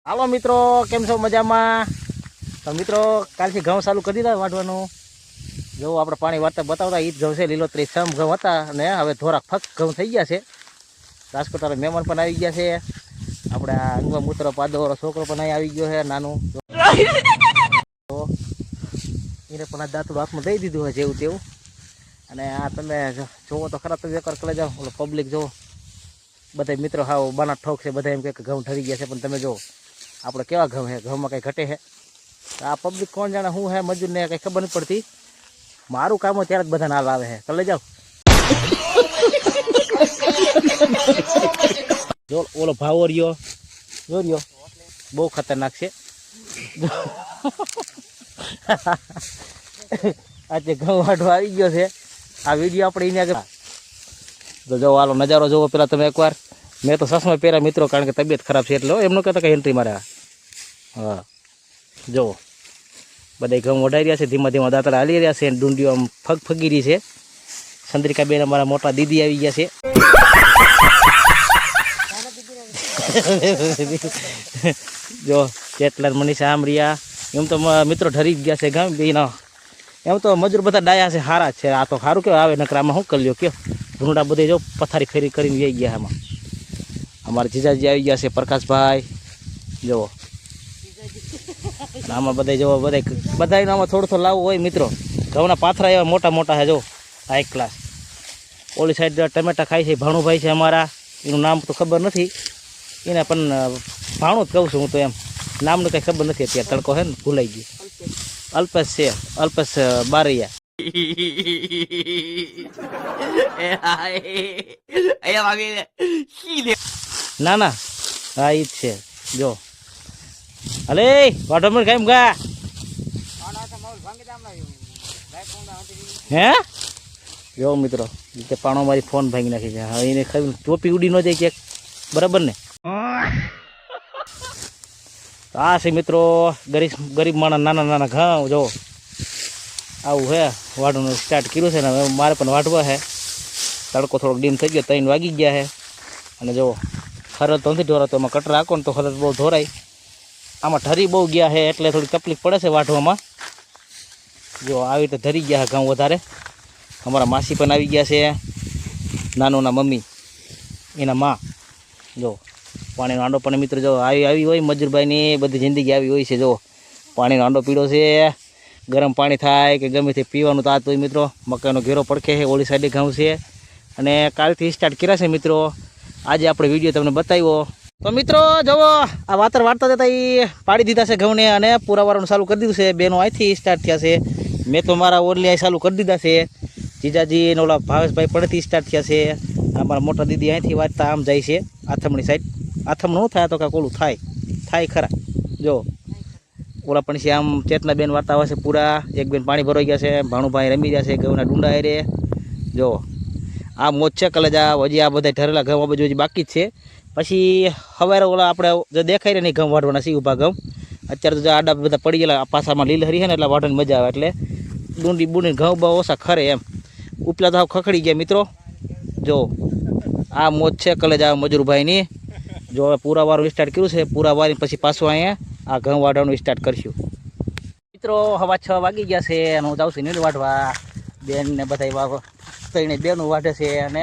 હાલો મિત્રો, કેમ છો? મજામાં? તો મિત્રો કાલથી ઘઉં ચાલુ કરી દીધા વાઢવાનું. જો આપણે પાણી વાળતા બતાવતા ઈ જ ઘઉં છે, લીલોતરી સમ ઘઉં હતા અને હવે થોડાક ફક ઘઉં થઈ ગયા છે. રાજકોટ મહેમાન પણ આવી ગયા છે. આપણે આ અંગવા મૂત્ર પાદોવાળો છોકરો પણ અહીં આવી ગયો છે નાનું. તો એને પણ આ દાંતડું હાથમાં દઈ દીધું હોય જેવું તેવું. અને આ તમે જોવો તો ખરા, તમે એકવાર કરી જાઓ, ઓલો પબ્લિક જોવો, બધા મિત્રો હાવ બાના ઠોક છે, બધા એમ કે ઘઉં ઠરી ગયા છે. પણ તમે જો આપણે કેવા ઘઉં છે, ઘઉંમાં કંઈ ઘટે છે? આ પબ્લિક કોણ જાણે શું છે, મજૂરને કંઈ ખબર નથી પડતી. મારું કામ હોય ત્યારે જ બધા નાલ આવે છે. કરી જાઓ. જો ઓલો ભાવો રહ્યો, જો રહ્યો, બહુ ખતરનાક છે. આજે ઘઉં વાઢવા આવી ગયો છે. આ વિડીયો આપણે એને આગળ તો જો હાલો નજારો જોવો પેલા તમે એકવાર. મેં તો સસમાં પહેર્યા મિત્રો, કારણ કે તબિયત ખરાબ છે એટલે એમનું કહેતા કંઈ એન્ટ્રી મારે. હા જુઓ, બધા ઘઉં વઢાઈ રહ્યા છે, ધીમા ધીમા દાંતડા હાલી રહ્યા છે, ડુંડીઓ આમ ફગફગી રહી છે. ચંદ્રિકા બેન અમારા મોટા દીદી આવી ગયા છે. જો ચેટલા મનીષા આમ રહ્યા. એમ તો મિત્રો ઠરી ગયા છે ઘઉં બેના. એમ તો મજૂર બધા ડાયા છે, સારા છે. આ તો સારું કેવું આવે, નકરામાં શું કરી લ્યો કયો. ભૂંડા બધે જો પથારી ફેરી કરીને જઈ ગયા આમાં. અમારા જીજાજી આવી ગયા છે, પ્રકાશભાઈ જુઓ. આમાં બધા જુઓ, બધા આમાં થોડું થોડું લાવવું હોય મિત્રો. ઘઉંના પાથરા એવા મોટા મોટા છે જો, હાઈ ક્લાસ. ઓલી સાઈડ ટમેટા ખાય છે, ભાણુભાઈ છે અમારા, એનું નામ તો ખબર નથી. એને પણ ભાણું જ કહું છું હું તો, એમ નામનું કંઈ ખબર નથી અત્યારે, તડકો છે ને ભૂલાઈ ગયું. અલ્પેશ છે, અલ્પેશ બારૈયા. ના ના, હા ઈ જ છે જો. અલે વાઢો કેમ ગા હે જો મિત્રો, રીતે પાણો મારી ફોન ભાંગી નાખી છે. હવે એને ખાઈ ટોપી ઉડી ન જાય ક્યાંક, બરાબર ને? આ છે મિત્રો ગરીબ માણસ, નાના નાના ઘઉં જો આવું હે. વાઢવાનું સ્ટાર્ટ કર્યું છે ને હવે મારે પણ વાઢવા છે. તડકો થોડોક ડીમ થઈ ગયો, 3 વાગી ગયા છે. અને જો ખરત તો નથી ઢોરાતો, એમાં કટરા રાખો ને તો ખરત બહુ ધોરાય. આમાં ઠરી બહુ ગયા છે એટલે થોડી તકલીફ પડે છે વાઢવામાં. જો આવી રીતે ધરી ગયા છે ઘઉં વધારે. અમારા માસી પણ આવી ગયા છે, નાનોના મમ્મી, એના માં. જો પાણીનો આંડો પણ મિત્રો જો આવી હોય, મજૂરભાઈની બધી જિંદગી આવી હોય છે. જો પાણીનો આંડો પીળો છે, ગરમ પાણી થાય કે ગમે તે પીવાનું તો આ તો મિત્રો. મકાઈનો ઘેરો પડખે છે, ઓલી સાઈડે ઘઉં છે. અને કાલથી સ્ટાર્ટ કર્યા છે મિત્રો. આજે આપણે વિડીયો તમને બતાવ્યો. તો મિત્રો જુઓ, આ વાતર વાળતા જતા એ પાડી દીધા છે ઘઉંને અને પૂરા વાળવાનું ચાલુ કરી દીધું છે. બેનો અહીંથી સ્ટાર્ટ થયા છે. મેં તો મારા ઓરલી અહીં ચાલુ કરી દીધા છે. જીજાજી અને ઓલા ભાવેશભાઈ પડેથી સ્ટાર્ટ થયા છે. અમારા મોટા દીદી અહીંથી વાંચતા આમ જાય છે આથમણી સાઈડ. આથમણ ન થાય તો કાંક ઓલું થાય ખરા. જો ઓલા પણ છે આમ ચેતના બેન વાર્તા આવે છે પૂરા. એક બેન પાણી ભરાઈ ગયા છે, ભાણુભાઈ રમી ગયા છે ઘઉંના ડુંડા એરે. જો આ મોજ છે કલેજા. હજી આ બધા ઠરેલા ઘઉં આ બાજુ હજી બાકી જ છે. પછી સવારે ઓલા આપણે જે દેખાય ને ઘઉં વાઢવાના છે, ઊભા ઘઉં. અત્યારે તો આડા બધા પડી ગયેલા પાસામાં લીલ હરી છે ને, એટલે વાઢવાની મજા આવે. એટલે ડુંડી બુંડી ઘઉં બહુ ઓછા ખરે એમ. ઉપલા તો ખખડી ગયા મિત્રો. જો આ મોજ છે કલેજા મજૂરભાઈની. જો હવે પૂરા વાળું સ્ટાર્ટ કર્યું છે. પૂરા વાળી પછી પાછું અહીંયા આ ઘઉં વાઢવાનું સ્ટાર્ટ કરશું મિત્રો. હવા 6 વાગી ગયા છે અને હું જાઉં છું નીંદ વાઢવા. બેન ને બધા ત્રણે બેનું વાઢે છે અને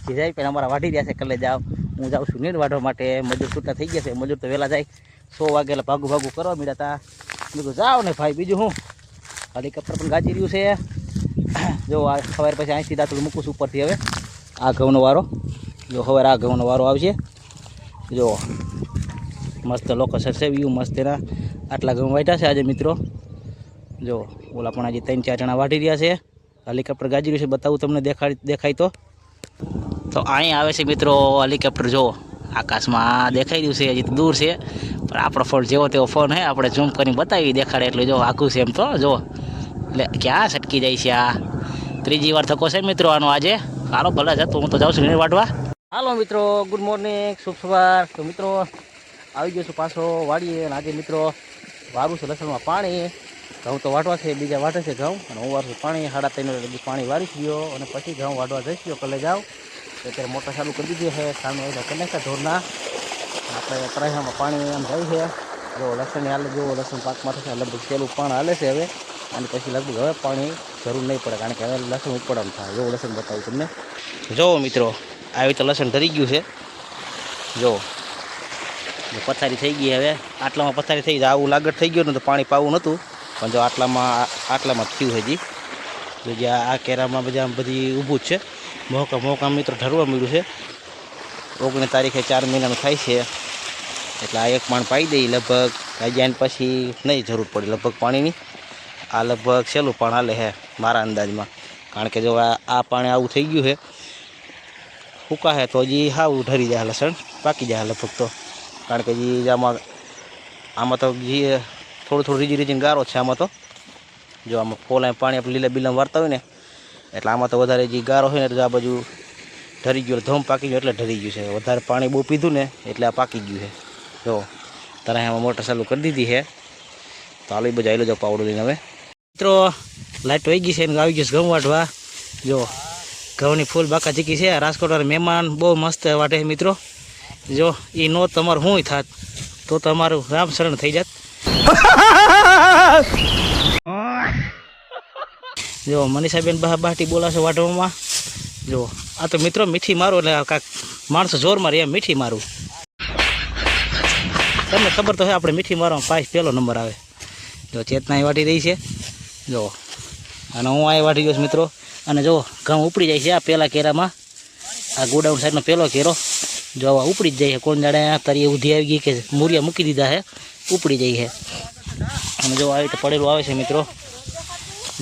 જીજાઈ પણ અમારા વાઢી રહ્યા છે. કલે જાવ, હું જાઉં છું નીંદ વાઢવા માટે. મજૂર છૂટા થઈ ગયા છે. મજૂર તો વહેલા જાય, 100 વાગે એટલે ભાગું કરવા મળ્યા હતા. બીજું જાઓ ને ભાઈ, બીજું શું. હેલિકોપ્ટર પણ ગાજી રહ્યું છે. જો આ સવારે પછી અહીંથી દાંતડું મૂકું છું ઉપરથી. હવે આ ઘઉંનો વારો જો, સવારે આ ઘઉંનો વારો આવશે. જો મસ્ત લોકો સરસેવ્યું મસ્ત એના. આટલા ઘઉં વાઢ્યા છે આજે મિત્રો. જો ઓલા પણ આજે 3-4 જણા વાઢી રહ્યા છે. હેલિકોપ્ટર ગાજી રહ્યું છે, બતાવું તમને દેખાય તો અહીં આવે છે મિત્રો હેલિકોપ્ટર. જો આકાશમાં દેખાઈ રહ્યું છે, હજી તો દૂર છે પણ આપણો ફોન જેવો તેવો ફોન છે, આપણે ઝૂમ કરીને બતાવી દેખાડે. એટલે જો આખું છે એમ તો. જો એટલે ક્યાં છટકી જાય છે આ. 3જી વાર થકો છે મિત્રો આનો આજે. હાલો ભલે જતો, હું તો જાઉં છું નીંદ વાઢવા. હાલો મિત્રો, ગુડ મોર્નિંગ, શુભ સવાર. તો મિત્રો આવી ગયો છું પાછો વાડીએ. અને આજે મિત્રો વારું છે લસણમાં પાણી. ઘઉં તો વાટવા છે, બીજા વાટે છે ઘઉં. અને હું વારું છું પાણી. 3:30 લગી પાણી વારી ગયો અને પછી ઘઉં વાટવા જઈશ ગયો. કલે જાઓ અત્યારે મોટર ચાલુ કરી દીધી છે. સામે કનેક્ટર ઢોરના આપણે તરાઈમાં પાણી આમ જાય છે. જો લસણ હાલે, જો લસણ પાકમાં થશે લગભગ પેલું પણ હાલે છે હવે, અને પછી લગભગ હવે પાણી જરૂર નહીં પડે, કારણ કે હવે લસણ ઉપાડવાનું થાય. જો લસણ બતાવું તમને. જો મિત્રો, આવી તો લસણ ધરી ગયું છે. જો પથારી થઈ ગઈ. હવે આટલામાં પથારી થઈ જાય. આવું લાગત થઈ ગયું ને તો પાણી પાવું નહોતું, પણ જો આટલામાં થયું હજી. તો જ્યાં આ કેરામાં બધી ઊભું જ છે. મોકા મિત્રો ઢરવા મળ્યું છે. 19 તારીખે 4 મહિનાનું થાય છે, એટલે આ એક પાણ પાઈ દઈ. લગભગ આજે પછી નહીં જરૂર પડે લગભગ પાણીની. આ લગભગ સહેલું પાણ હાલે છે મારા અંદાજમાં, કારણ કે જો આ પાણી આવું થઈ ગયું છે, સૂકા છે તો હજી હાવ ઢરી જાય લસણ, પાકી જાય લગભગ તો. કારણ કે હજી આમાં તો જે થોડું રીજીને ગારો છે આમાં તો. જો આમાં ફોલાય પાણી આપણે લીલા બીલામાં વારતા હોય ને, એટલે આમાં તો વધારે જે ગારો હોય ને એટલે આ બાજુ ઢરી ગયું, ધોમ પાકી ગયું એટલે ઢરી ગયું છે. વધારે પાણી બહુ પીધું ને એટલે આ પાકી ગયું છે. જો તારે એમાં મોટર ચાલુ કરી દીધી છે, તો આલુ બધું આવેલો જાવ પાવડો લઈને. હવે મિત્રો લાઈટ વહી ગઈ છે ને આવી ગયું ઘઉં વાટવા. જો ઘઉંની ફૂલ બાકા ચીકી છે. રાજકોટવાળા મહેમાન બહુ મસ્ત વાટે છે મિત્રો. જો એ નો તમારું શું થાત તો તમારું રામ શરણ થઈ જાત. જો મનીષાબેન બહાટી બોલાશે વાટવામાં. જો આ તો મિત્રો મીઠી મારું એટલે કાંક માણસો જોર મારે એમ મીઠી મારું. તમને ખબર તો હોય આપણે મીઠી મારવામાં પાસ પહેલો નંબર આવે. જો ચેતના વાટી રહી છે. જો અને હું આ વાટી ગયો છું મિત્રો. અને જો ઘઉં ઉપડી જાય છે આ પહેલાં કેરામાં. આ ગોડાઉન સાઈડનો પહેલો કેરો જો આવા ઉપડી જ જાય છે. કોણ જાણે તરી ઉધી આવી ગઈ કે મૂરિયા મૂકી દીધા છે, ઉપડી જાય છે. અને જો આવી રીતે પડેલું આવે છે મિત્રો.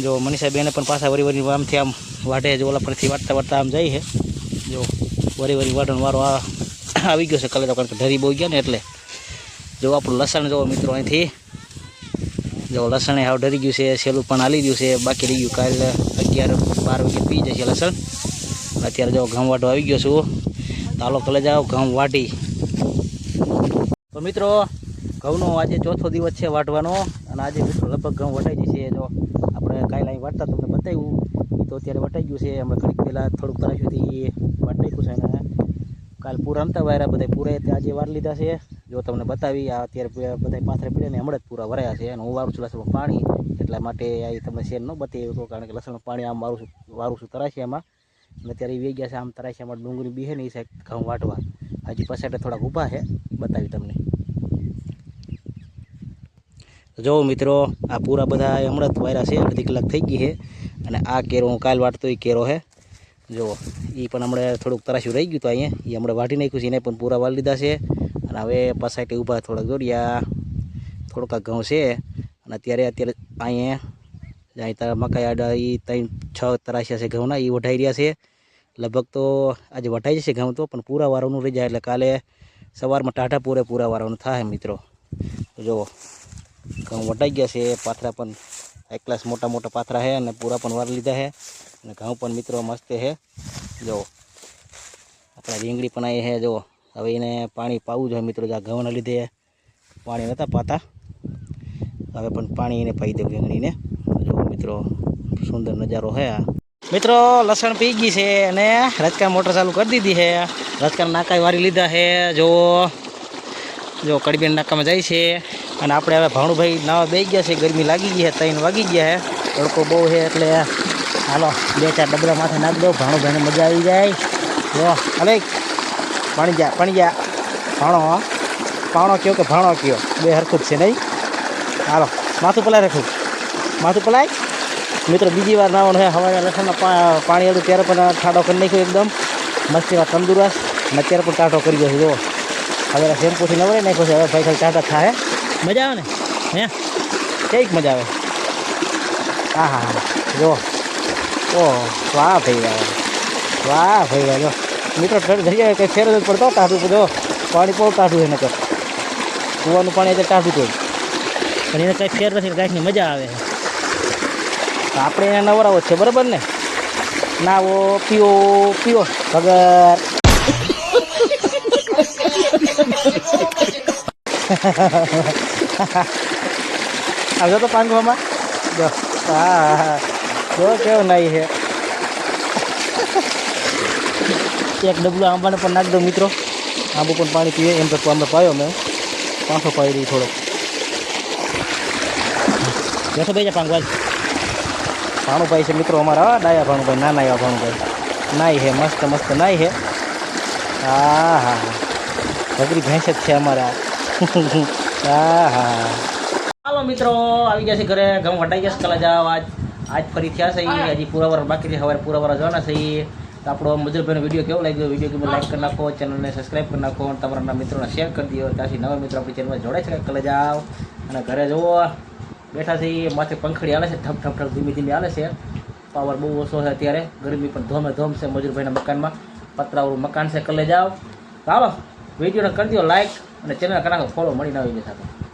જો મનીષાબેને પણ પાછા વરી આમથી આમ વાટે. જો ઓલા પરથી વાટતા આમ જાય છે. જો વરી વાટવાનો વારો આવી ગયો છે કલર, કારણ કે ઢરી બહુ ગયા ને એટલે. જો આપણું લસણ જો મિત્રો અહીંથી જો લસણ હાવ ડરી ગયું છે. સહેલું પણ હાલી ગયું છે, બાકી રહી ગયું. કાલે 11-12 વાગે પી જશે લસણ. અત્યારે જો ઘઉં વાટવા આવી ગયો છું. તાલો કલે જાઓ ઘઉં વાટી. તો મિત્રો ઘઉંનો આજે ચોથો દિવસ છે વાટવાનો, અને આજે મિત્રો લગભગ ઘઉં વટાઈ જશે. જો આપણે કાલે અહીં વાટતા તમને બતાવ્યું, એ તો અત્યારે વટાઈ ગયું છે. હમણાં ઘડીક પહેલાં થોડુંક તરાશ્યુંથી વાટી નાખ્યું છે, અને કાલે પૂરા રમતા વાયરા બધા પૂરા આજે વાર લીધા છે. જો તમને બતાવી આ અત્યારે બધા પાથરે પીડે ને હમણાં જ પૂરા વરાયા છે. અને હું વારું છું લસણમાં પાણી, એટલા માટે આ તમને શેર ન બતાવ્યું, કારણ કે લસણનું પાણી આમ વારું છું તરાશિયામાં. અને અત્યારે વે ગયા છે આમ તરાશિયામાં ડુંગળી બીહે ને એ સાઈડ ઘઉં વાટવા. હજી પાછળ થોડાક ઊભા છે, બતાવી તમને. જો મિત્રો આ પૂરા બધા હમણાં જ વાયરા છે, અડધી કલાક થઈ ગઈ છે. અને આ કેરો હું કાલ વાટતો એ કેરો છે. જો એ પણ હમણાં થોડુંક તરાશ્યું રહી ગયું તો અહીંયા એ હમણાં વાટી નાખ્યું છે, એને પણ પૂરા વાળી લીધા છે. અને હવે પાછા ઊભા થોડાક દોડ્યા, થોડુંક ઘઉં છે. અને અત્યારે અહીંયા તારા મકાઈ આડા એ 3-6 તરાશ્યા છે ઘઉંના, એ વઢાઈ રહ્યા છે. લગભગ તો આજે વઢાઈ જશે ઘઉં તો, પણ પૂરા વારવાનું રહી જાય એટલે કાલે સવારમાં ટાઢા પૂરા વારવાનું થાય મિત્રો. તો જુઓ ઘઉં વટાઈ ગયા છે. પાથરા પણ એક ક્લાસ મોટા પાથરા છે, અને પૂરા પણ વાર લીધા છે. અને ઘઉં પણ મિત્રો મસ્ત છે. જો આપણા રીંગણી પણ આવી છે. જો હવે એને પાણી પાવું જોઈએ મિત્રો. આ ઘઉંના લીધે પાણી નહોતા પાતા, હવે પણ પાણી એને પાઈ દેવું રીંગણીને. જો મિત્રો સુંદર નજારો છે આ. મિત્રો લસણ પી ગઈ છે, અને રચકા મોટર ચાલુ કરી દીધી છે. રચકા નાકા વારી લીધા છે. જો કડીબેન નાકામાં જાય છે. અને આપણે હવે ભાણુભાઈ નાવા બેસી ગયા છે. ગરમી લાગી ગઈ છે, 3 વાગી ગયા છે. તડકો બહુ છે એટલે હાલો 2-4 ડબલા માથે નાખી દો, ભાણુભાઈને મજા આવી જાય. જો અલે પાણી જા પાણો કયો કે ભાણો કયો, બે હરખું જ છે નહીં. હાલો માથું પલાય રાખું, માથું પલાય. મિત્રો બીજી વાર નાવાનું છે. હવારે લસણના પાણી હતું ત્યારે પણ ટાઢો કરી નાખ્યો એકદમ મસ્તીમાં તંદુરસ્ત, અને અત્યારે પણ ટાઢો કરી ગયો છે. જો હવે શેમ્પૂથી નવરાઈ નાખ્યો છે. હવે ભાઈ ખાલી ટાઢા થાય. મજા આવે ને હે, કઈક મજા આવે. હા જો ઓહ વાહ ભાઈ જો મિત્રો ધરી કંઈ ફેર જ પડતો ટાઢું. જો પાણી બહુ ટાઢું છે નકર. કૂવાનું પાણી એટલે ટાઢું હતું, પણ એને કંઈ ફેર નથી. ગાંઠની મજા આવે છે. તો આપણે એને નવરાવો છે બરાબર ને. નાવો પીવો વગર. આવજો તો પાંગવામાં. જો હા જો કેવું નહીં છે. એક ડબલું આંબાને પણ નાખ દો મિત્રો. આંબુ પણ પાણી પીએ એમ તો અમે પાયો મેં પાછો પાડી દઈએ થોડોક બેસો ભાઈ જા પાંગવાજ ભાણુભાઈ છે મિત્રો અમારા ડાયા ભાણુભાઈ નાના એવા ભાણુભાઈ નાઈ હે મસ્ત મસ્ત નાઈ હે હા હા ભગરી ભેંસ જ છે અમારા હા હા હાલો મિત્રો આવી ગયા છે ઘરે ઘઉં વટાઈ ગયા છે કલા જાવ આજ ફરી થયા છે હજી પૂરા બાકી છે સવારે પૂરા જવાના છે તો આપણો મજૂરભાઈનો વિડીયો કેવો લાગ્યો વિડીયો કેવો લાઈક કરી નાખો ચેનલને સબસ્ક્રાઈબ કરી નાખો અને તમારા મિત્રોને શેર કરી દો ત્યાંથી નવા મિત્રો આપણી ચેનલમાં જોડાય છે કલા જાવ અને ઘરે જુઓ બેઠા છે માથે પંખડી હાલે છે ઠપ ઠપ ઠપ ધીમે ધીમે હાલે છે પાવર બહુ ઓછો છે અત્યારે ગરમી પણ ધોમે ધોમ છે મજૂરભાઈના મકાનમાં પતરાવાળું મકાન છે કલે જાવ તો હાલો વિડીયોને કરી દો લાઈક અને ચેનલ કરી નાખો ફોલો મળીને આવી જશે આપણે